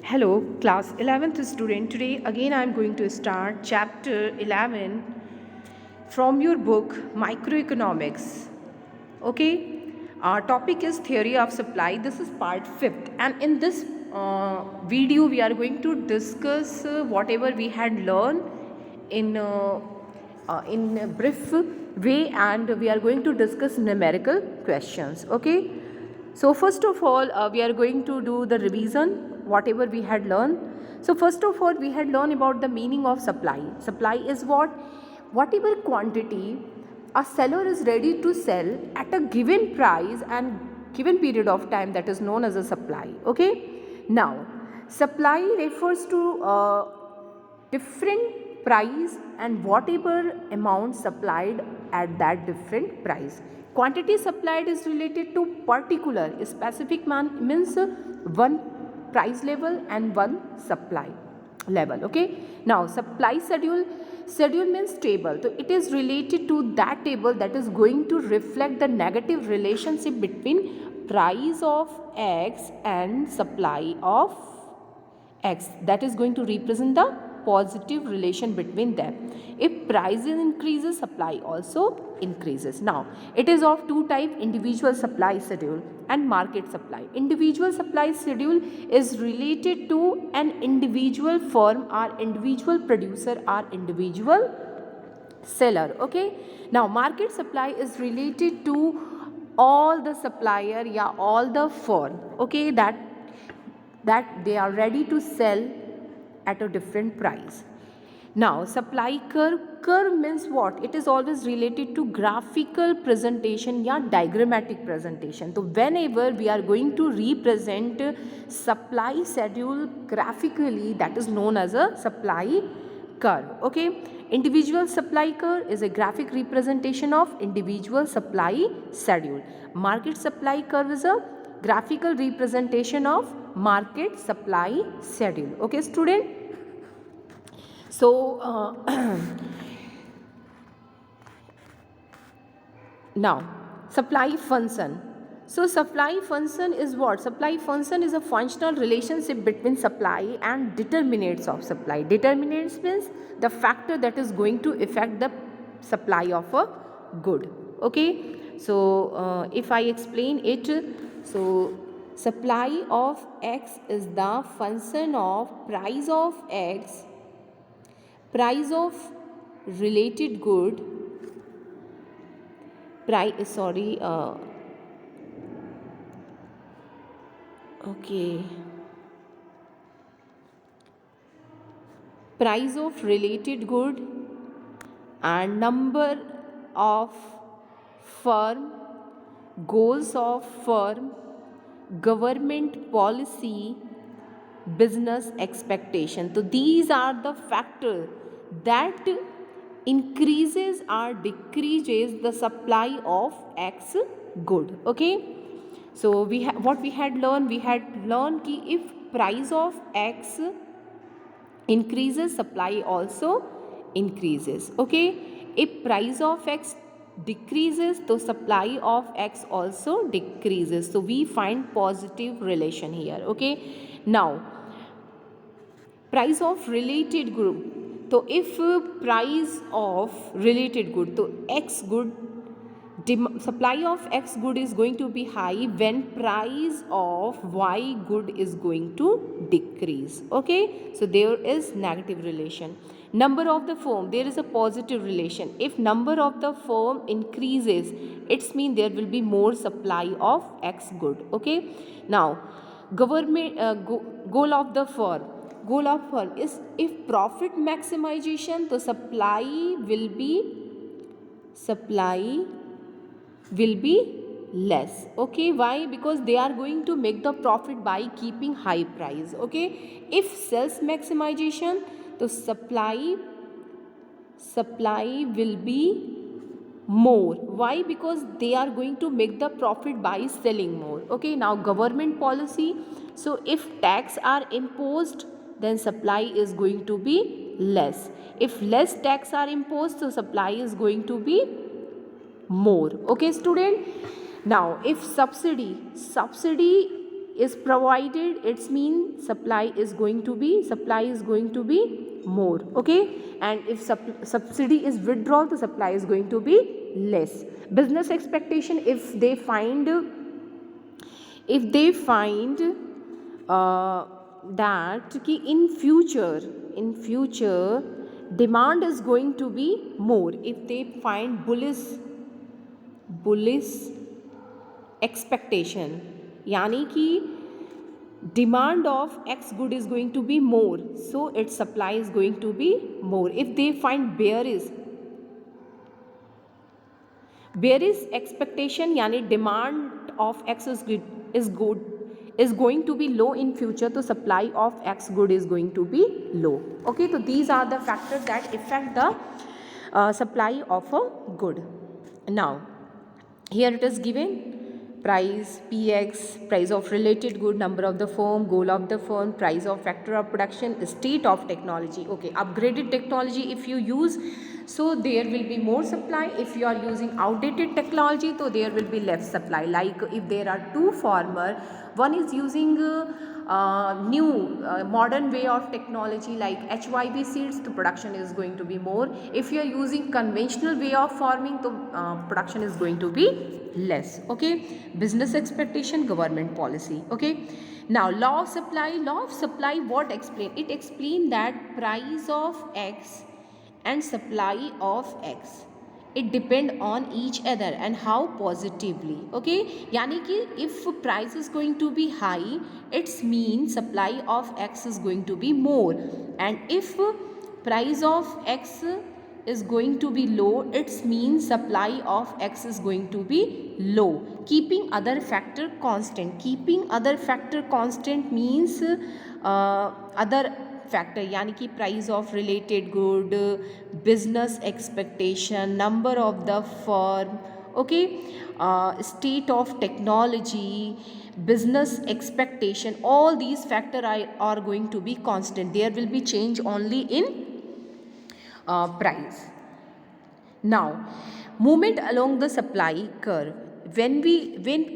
Hello, class 11th student. Today again I am going to start chapter 11 from your book Microeconomics. Okay, our topic is theory of supply. This is part 5th, and in this video we are going to discuss whatever we had learned in a brief way, and we are going to discuss numerical questions. Okay, so first of all we are going to do the revision whatever we had learned. So first of all we had learned about the meaning of supply. Supply is whatever quantity a seller is ready to sell at a given price and given period of time, that is known as a supply. Okay, now supply refers to different price and whatever amount supplied at that different price. Quantity supplied is related to particular specific means one price level and one supply level. Okay, now supply schedule means table, so it is related to that table that is going to reflect the negative relationship between price of x and supply of x, that is going to represent the positive relation between them. If price increases, supply also increases. Now it is of two types: individual supply schedule and market supply. Individual supply schedule is related to an individual firm or individual producer or individual seller. Okay, now market supply is related to all the supplier, yeah, all the firm, okay, that they are ready to sell at a different price. Now supply curve means what? It is always related to graphical presentation, yeah, diagrammatic presentation. So whenever we are going to represent supply schedule graphically, that is known as a supply curve. Okay, individual supply curve is a graphic representation of individual supply schedule. Market supply curve is a graphical representation of market supply schedule. Okay, student. So now supply function. So supply function is what? Supply function is a functional relationship between supply and determinants of supply. Determinants means the factor that is going to affect the supply of a good. Okay, so if I explain it, so supply of x is the function of price of x, price of related good, okay, price of related good and number of firm, goals of firm, government policy, business expectation. So these are the factors that increases or decreases the supply of x good. Okay, so what we had learned ki if price of x increases, supply also increases. Okay, if price of x decreases, the supply of x also decreases. So we find positive relation here. Okay, now price of related good. So if price of related good, so x good, supply of x good is going to be high when price of y good is going to decrease. Okay, so there is negative relation. Number of the firm, there is a positive relation. If number of the firm increases, it's mean there will be more supply of x good. Okay, now government goal of the firm. Goal of firm is if profit maximization, the supply will be less. Okay, why? Because they are going to make the profit by keeping high price. Okay, if sales maximization, the supply will be more. Why? Because they are going to make the profit by selling more. Okay, now government policy. So if tax are imposed, then supply is going to be less. If less tax are imposed, so supply is going to be more. Okay, student. Now if subsidy is provided, it means supply is going to be more. Okay, and if subsidy is withdrawn, the supply is going to be less. Business expectation, if they find that कि in future demand is going to be more, if they find bullish expectation, यानी कि demand of X good is going to be more, so its supply is going to be more. If they find bearish expectation, यानी demand of X is going to be low in future, so supply of X good is going to be low. Okay, so these are the factors that affect the supply of a good. Now here it is given: price, PX, price of related good, number of the firm, goal of the firm, price of factor of production, state of technology. Okay, upgraded technology if you use, so there will be more supply. If you are using outdated technology, so there will be less supply. Like if there are two farmer, one is using new modern way of technology like HYB seeds, the production is going to be more. If you are using conventional way of farming, the production is going to be less. Okay, business expectation, government policy. Okay, now law of supply what explain? It explain that price of X and supply of X, it depend on each other and how positively. Okay, यानी कि if price is going to be high, it's mean supply of X is going to be more, and if price of X is going to be low, it's means supply of X is going to be low. Keeping other factor constant, means other factor, यानी कि price of related good, business expectation, number of the firm. Okay, state of technology, business expectation, all these factors are going to be constant. There will be change only in price. Now movement along the supply curve, when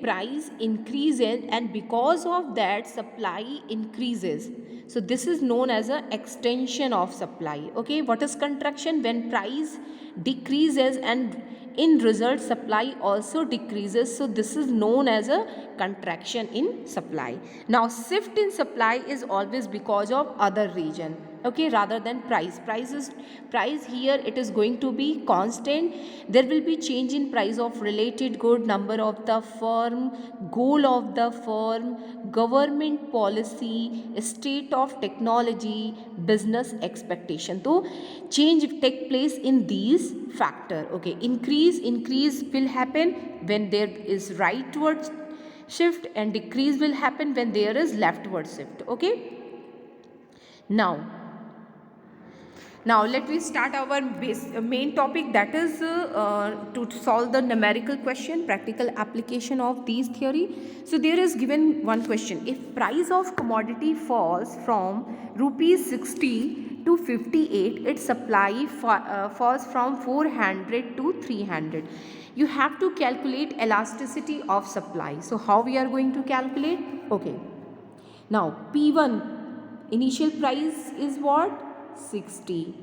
price increases and because of that supply increases, so this is known as a extension of supply. Okay, what is contraction? When price decreases and in result supply also decreases, so this is known as a contraction in supply. Now shift in supply is always because of other region. Okay, rather than price here it is going to be constant. There will be change in price of related good, number of the firm, goal of the firm, government policy, state of technology, business expectation. So change take place in these factor. Okay, increase will happen when there is rightward shift, and decrease will happen when there is leftward shift. Okay, now let me start our main topic, that is to solve the numerical question, practical application of these theory. So there is given one question: if price of commodity falls from rupees 60 to 58, its supply falls from 400 to 300. You have to calculate elasticity of supply. So how we are going to calculate? Okay, now P1 initial price is what? 60.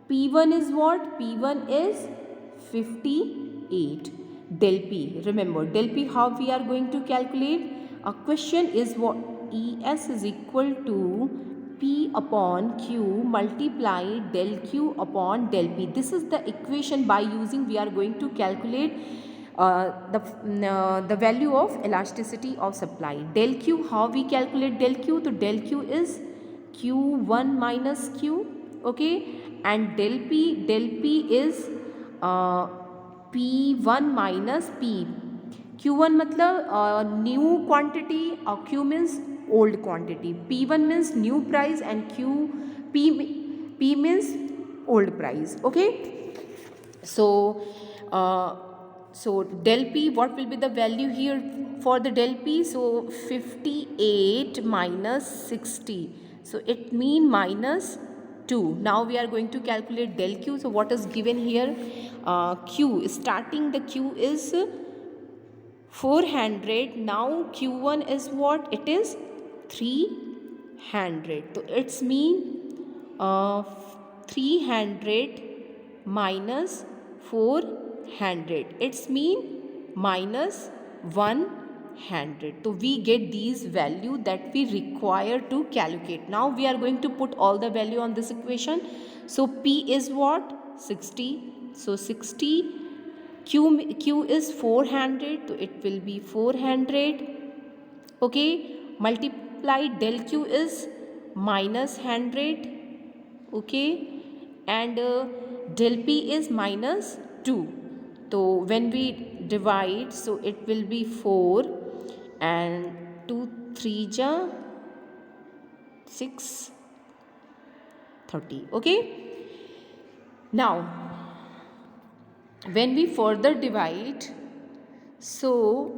P1 is what? P1 is 58. Del P. Remember, del P how we are going to calculate? A question is what? ES is equal to P upon Q multiplied del Q upon del P. This is the equation by using we are going to calculate the value of elasticity of supply. Del Q, how we calculate del Q? So del Q is Q1 minus Q. Okay, and del P is P1 minus P. Q1 मतलब new quantity और Q means old quantity. P1 means new price and P means old price. Okay, so del P, what will be the value here for the del P? So 58 minus 60, so it mean minus 2. Now we are going to calculate del Q. So what is given here? Q, starting the Q is 400. Now Q1 is what? It is 300. So it's mean 300 minus 400. It's mean minus 100. So we get these value that we require to calculate. Now we are going to put all the value on this equation. So P is what? 60. So 60. Q is 400, so it will be 400. Okay, multiply del Q is minus 100. Okay, and del P is minus 2. So when we divide, so it will be 4 and 2 3 ja 6 30. Okay, now when we further divide, so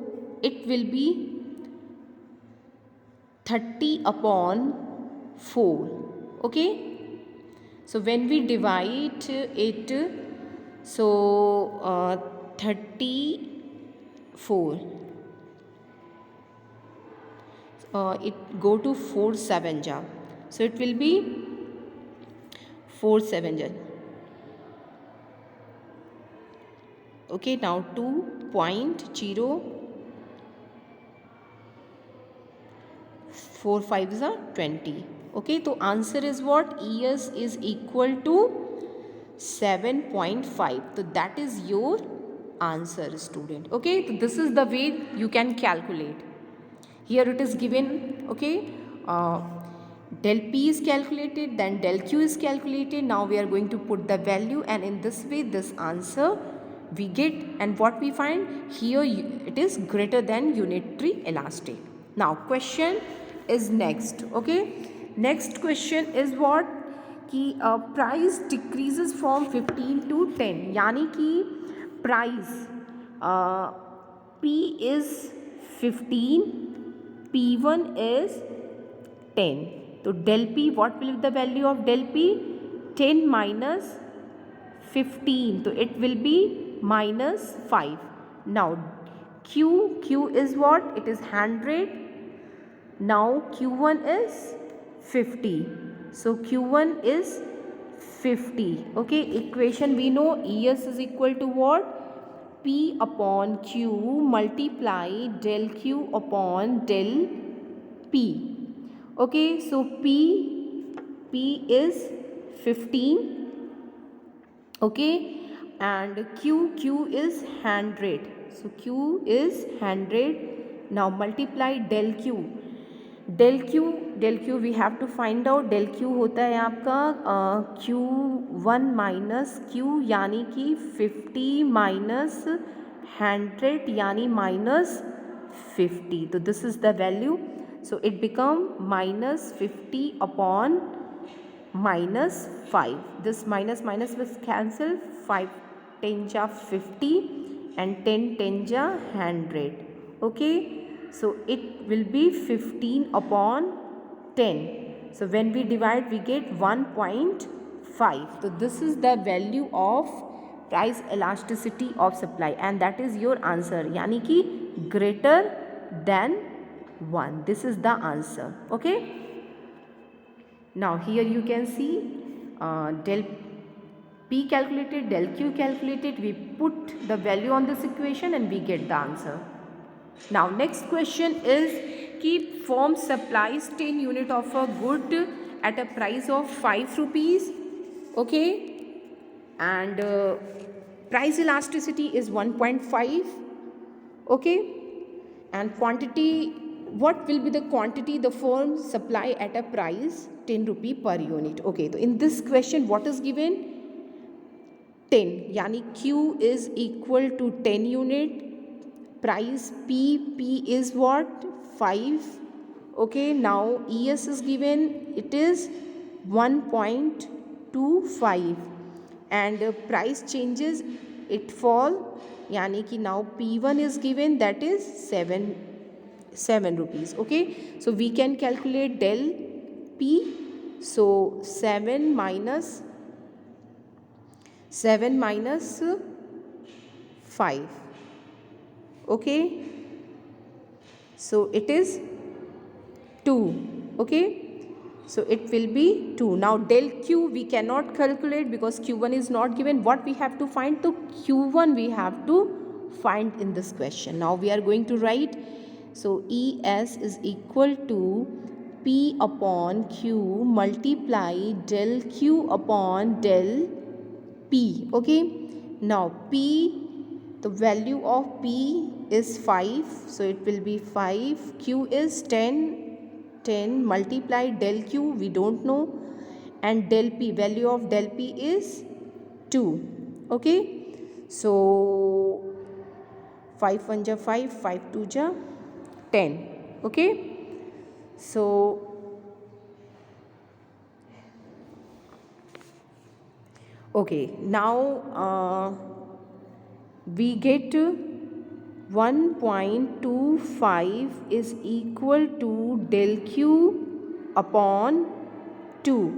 it will be 30 upon 4. Okay, so when we divide it, so 34, it go to 4 7 ja, so it will be 4 7 ja. Okay, now 2.0 4 5s are 20. Okay, so answer is what? ES is equal to 7.5. So that is your answer, student. Okay, so this is the way you can calculate. Here it is given. Okay, del P is calculated, then del Q is calculated. Now we are going to put the value, and in this way this answer we get, and what we find here, it is greater than unitary elastic. Now question is next. Okay, next question is what? कि price decreases from 15 to 10, यानी कि price P is 15, P1 is 10. So del P, what will be the value of del P? 10 minus 15, so it will be minus 5. Now Q is what? It is 100. Now Q1 is 50. So Q1 is 50. Okay, equation we know, ES is equal to what? P upon Q multiply del Q upon del P. Okay, so P is 15. Okay, and Q is 100. So Q is 100. Now multiply del Q. Del Q we have to find out. del Q होता है आपका Q1 minus Q, यानी कि 50 minus 100 यानी minus 50. तो this is the value. So it become minus 50 upon minus 5. This minus was cancelled. 5 10 ja 50 and 10 10 ja 100. Okay, so it will be 15 upon 10. So when we divide, we get 1.5. So this is the value of price elasticity of supply, and that is your answer, यानी कि greater than 1. This is the answer. Okay, now here you can see del P calculated, del Q calculated. We put the value on this equation and we get the answer. Now next question is कि firm supplies 10 unit of a good at a price of 5 rupees. Okay, and price elasticity is 1.5. Okay, and quantity, what will be the quantity the firm supply at a price 10 rupee per unit. Okay, so in this question what is given? 10, यानी Q is equal to 10 unit. Price P is what? 5. Okay, now ES is given, it is 1.25, and price changes, it fall, यानी कि now P1 is given, that is 7 rupees. Okay, so we can calculate del P. So 7 minus 5. Okay, So it is 2. Okay. So it will be 2. Now del Q we cannot calculate because Q1 is not given. What we have to find? So Q1 we have to find in this question. Now we are going to write. So ES is equal to P upon Q multiply del Q upon del P. Okay. Now P, the value of P is 5. So it will be 5. Q is 10 multiply del Q we don't know, and del P, value of del P is 2. Okay. So 5 1 ja 5, 5 2 ja 10. Okay. So okay, now we get 1.25 is equal to del Q upon 2.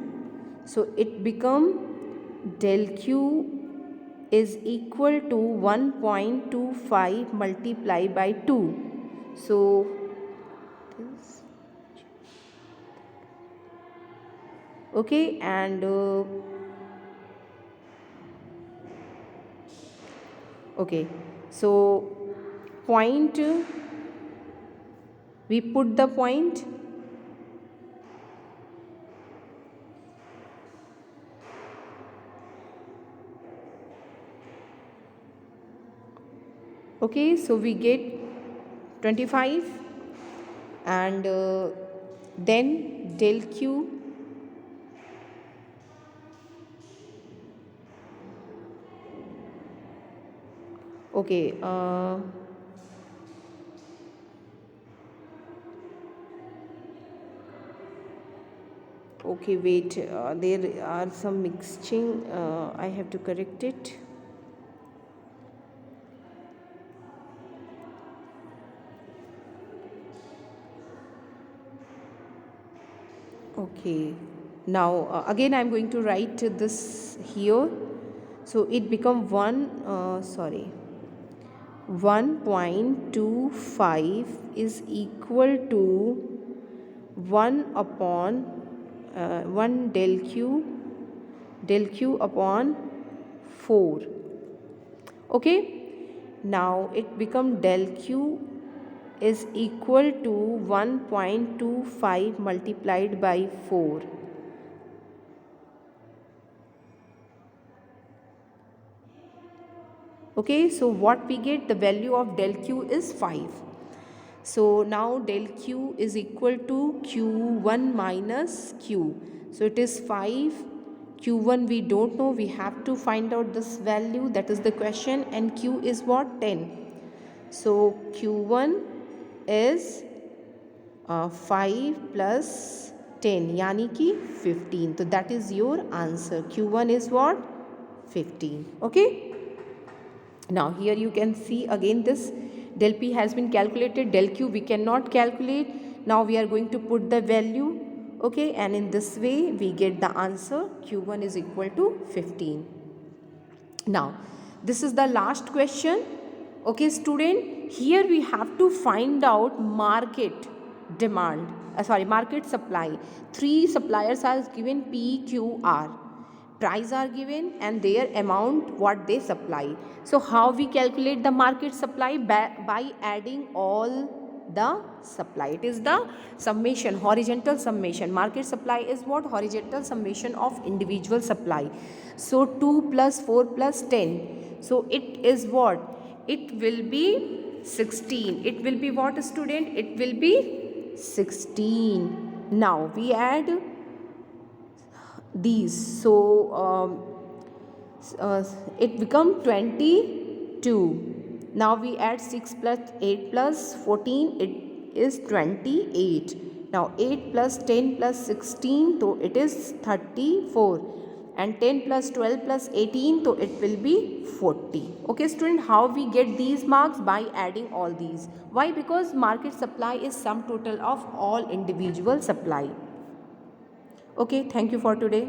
So it become del Q is equal to 1.25 multiplied by 2. So okay, and okay, so point, we put the point. Okay, so we get 25, and then del Q, okay, okay, wait, there are some mixing, I have to correct it. Okay, now again I am going to write this here. So it become 1.25 is equal to 1 upon 1 del Q upon 4. Okay, now it become del Q is equal to 1.25 multiplied by 4. Okay, so what we get, the value of del Q is 5. So now del Q is equal to Q1 minus Q. So it is 5. Q1 we don't know, we have to find out this value, that is the question, and Q is what? 10. So Q1 is 5 plus 10 yani ki 15. So that is your answer. Q1 is what? 15. Okay. Now here you can see again this del P has been calculated, del Q we cannot calculate. Now we are going to put the value, okay, and in this way we get the answer. Q1 is equal to 15. Now this is the last question. Okay student, here we have to find out market demand, market supply. 3 suppliers are given P, Q, R. Price are given and their amount what they supply. So how we calculate the market supply? By adding all the supply. It is the summation, horizontal summation. Market supply is what? Horizontal summation of individual supply. So 2 plus 4 plus 10. So it is what? It will be 16. It will be what student? It will be 16. Now we add these. So it become 22. Now we add 6 plus 8 plus 14, it is 28. Now 8 plus 10 plus 16, so it is 34. And 10 plus 12 plus 18, so it will be 40. Okay student, how we get these marks? By adding all these. Why? Because market supply is sum total of all individual supply. Okay, thank you for today.